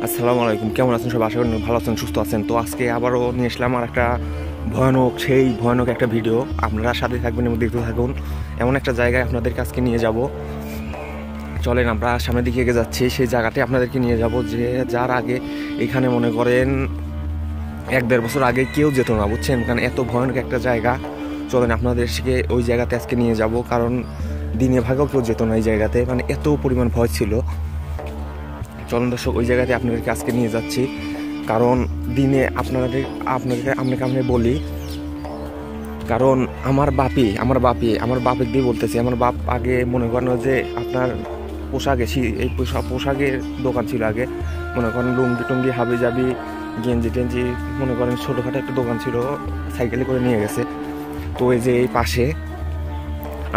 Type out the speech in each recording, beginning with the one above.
আসসালামু আলাইকুম, কেমন আছেন সবাই? আশা করি ভালো আছেন, সুস্থ আছেন। তো আজকে আবারও নিয়ে আসলাম আর একটা ভয়ানক একটা ভিডিও। আপনারা সাথে থাকবেন এবং দেখতে থাকুন। এমন একটা জায়গায় আপনাদেরকে আজকে নিয়ে যাব। চলেন আমরা সামনের দিকে এগিয়ে যাচ্ছি। সেই জায়গাতে আপনাদেরকে নিয়ে যাব যে যার আগে এখানে মনে করেন 1-1.5 বছর আগে কেউ যেত না, বুঝছেন? কারণ এত ভয়ানক একটা জায়গা। চলেন আপনাদেরকে ওই জায়গাতে আজকে নিয়ে যাব, কারণ দিনে ভাগেও কেউ যেত না এই জায়গাতে, মানে এত পরিমাণ ভয় ছিল। চলন দর্শক, ওই জায়গাতে আপনাদেরকে আজকে নিয়ে যাচ্ছি, কারণ দিনে আপনাকে বলি, কারণ আমার বাপে দিয়ে বলতেছি। আমার বাপ আগে মনে করেন যে আপনার এই পোশাকের দোকান ছিল আগে, মনে করেন লুঙ্গি টুঙ্গি হাবি জাবি গেঞ্জি টেঞ্জি, মনে করেন ছোটোখাটো একটা দোকান ছিল, সাইকেলে করে নিয়ে গেছে। তো এই যে এই পাশে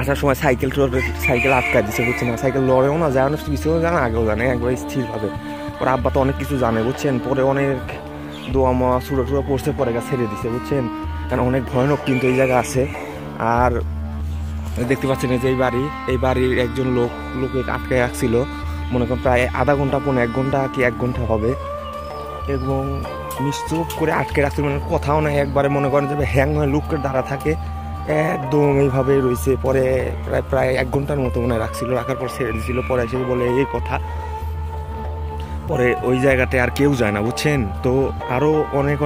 আসার সময় সাইকেল আটকা দিচ্ছে, বুঝছেন? না সাইকেল লড়েও না, যায়, অনেক কিছু জানে, আগেও জানে, একবার স্থিরভাবে। পরে আব্বা তো অনেক কিছু জানে, বুঝছেন? পরে অনেক দোয়া মোয়া চুড়ো পড়ছে, পরে ছেড়ে দিছে, বুঝছেন? কারণ অনেক ভয়ানক কিন্তু এই জায়গা আছে। আর দেখতে পাচ্ছেন যে এই বাড়ির একজন লোকে আটকে রাখছিল, মনে করেন প্রায় আধা ঘন্টা 1 ঘন্টা কি 1 ঘন্টা হবে, এবং নিশ্চুপ করে আটকে রাখছিল, মানে কথাও নাই। একবারে মনে করেন যে হ্যাং হয়ে লোকের দ্বারা থাকে, একদম এইভাবে রয়েছে। পরে প্রায় 1 ঘন্টার মতো মনে রাখছিল, রাখার পর ছেড়ে দিয়েছিল। পরে এসে বলে এই কথা। পরে ওই জায়গাতে আর কেউ যায় না, বুঝছেন? তো আরও অনেক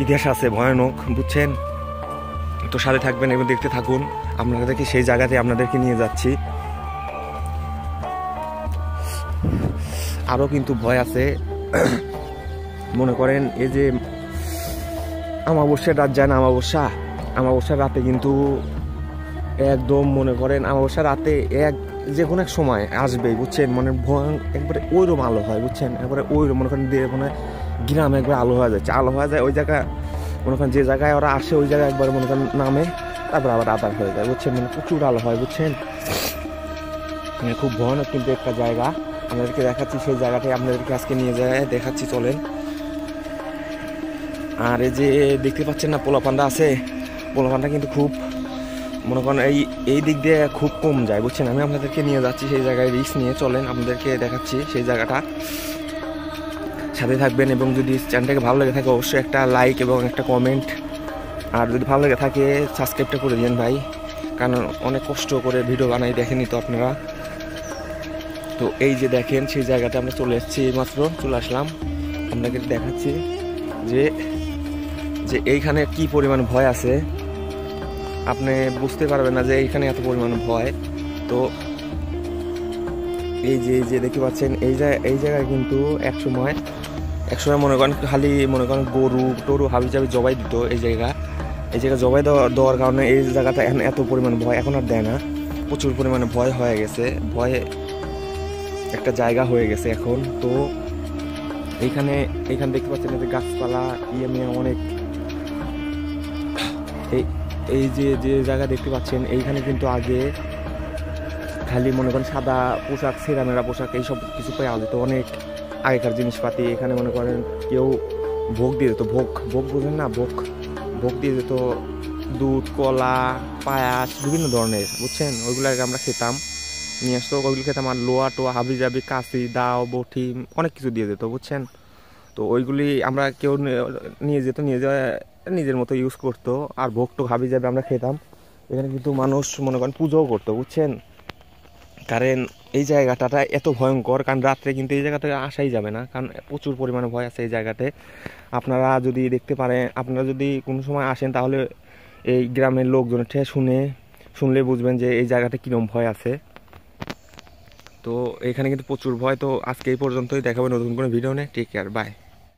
ইতিহাস আছে ভয়ানক, বুঝছেন? তো সাথে থাকবেন এবং দেখতে থাকুন। আপনাদেরকে সেই জায়গাতে আপনাদেরকে নিয়ে যাচ্ছি। আরও কিন্তু ভয় আছে। মনে করেন এই যে অমাবস্যার রাত যায় না, অমাবস্যার রাতে কিন্তু একদম মনে করেন অমাবস্যার রাতে যে কোনো এক সময় আসবেই, বুঝছেন? মানে একবারে ওইরকম আলো হয়, বুঝছেন? একবারে ওইরকম মনে করেন মানে গ্রামে একবার আলো হয়ে যায় ওই জায়গা। মনে করেন যে জায়গায় ওরা আসে ওই জায়গায় একবার মনে করেন নামে, তারপর আবার আবার হয়ে যায়, বুঝছেন? মানে প্রচুর আলো হয়, বুঝছেন? মানে খুব ভয়ানক কিন্তু একটা জায়গা। আপনাদেরকে দেখাচ্ছি সেই জায়গাটায়, আপনাদেরকে আজকে নিয়ে যায় দেখাচ্ছি, চলেন। আর এই যে দেখতে পাচ্ছেন না পোলাপান্ডা আছে, পোলাপান্ডা কিন্তু খুব মনে করেন এই দিক দিয়ে খুব কম যায়, বুঝছেন? আমি আপনাদেরকে নিয়ে যাচ্ছি সেই জায়গায়, রিস্ক নিয়ে। চলেন আপনাদেরকে দেখাচ্ছি সেই জায়গাটা, সাথে থাকবেন। এবং যদি চ্যানেলটাকে ভালো লেগে থাকে অবশ্যই একটা লাইক এবং একটা কমেন্ট, আর যদি ভালো লেগে থাকে সাবস্ক্রাইবটা করে দিন ভাই, কারণ অনেক কষ্ট করে ভিডিও বানাই, দেখেনি তো আপনারা। তো এই যে দেখেন সেই জায়গাটা আমরা চলে এসেছি, মাত্র চলে আসলাম। আপনাকে দেখাচ্ছি যে এইখানে কি পরিমাণ ভয় আছে, আপনি বুঝতে পারবেন না যে এইখানে এত পরিমাণ ভয়। তো এই যে দেখতে পাচ্ছেন এই জায়গায় কিন্তু এক সময় মনে করেন খালি মনে করেন গরু টরু হাবি জাবি জবাই দিত এই জায়গা জবাই দেওয়ার কারণে এই জায়গাটা এখন এত পরিমাণ ভয়, এখন আর দেয় না। প্রচুর পরিমাণে ভয় হয়ে গেছে, ভয়ে একটা জায়গা হয়ে গেছে এখন। তো এইখানে দেখতে পাচ্ছেন যে গাছপালা মিয়া অনেক। এই যে জায়গা দেখতে পাচ্ছেন এইখানে কিন্তু আগে খালি মনে করেন সাদা পোশাক, ছেঁড়ামেরা পোশাক, এইসব কিছু পাওয়া যেত, অনেক আগেকার জিনিসপাতি। এখানে মনে করেন কেউ ভোগ দিয়ে যেত, ভোগ বুঝেন না, ভোগ দিয়ে যেত, দুধ, কলা, পায়াস, বিভিন্ন ধরনের, বুঝছেন? ওইগুলো আগে আমরা খেতাম, নিয়ে আসতো, ওইগুলো খেতাম। আর লোয়া টোয়া হাবি জাবি কাশি দাও বটি অনেক কিছু দিয়ে যেত, বুঝছেন? তো ওইগুলি আমরা কেউ নিয়ে যাওয়া নিজের মতো ইউজ করতো। আর ভোগ টোক হাবি যাবে আমরা খেতাম। এখানে কিন্তু মানুষ মনে করেন পুজোও করতো, বুঝছেন? কারণ এই জায়গাটা এত ভয়ঙ্কর, কারণ রাত্রে কিন্তু এই জায়গাটা আসাই যাবে না, কারণ প্রচুর পরিমাণে ভয় আছে এই জায়গাতে। আপনারা যদি দেখতে পারেন, আপনারা যদি কোনো সময় আসেন তাহলে এই গ্রামের লোকজনের থেকে শুনলে বুঝবেন যে এই জায়গাটা কীরকম ভয় আছে। তো এখানে কিন্তু প্রচুর ভয়। তো আজকে এই পর্যন্তই, দেখাবো নতুন কোনো ভিডিও নেই। Take care, by.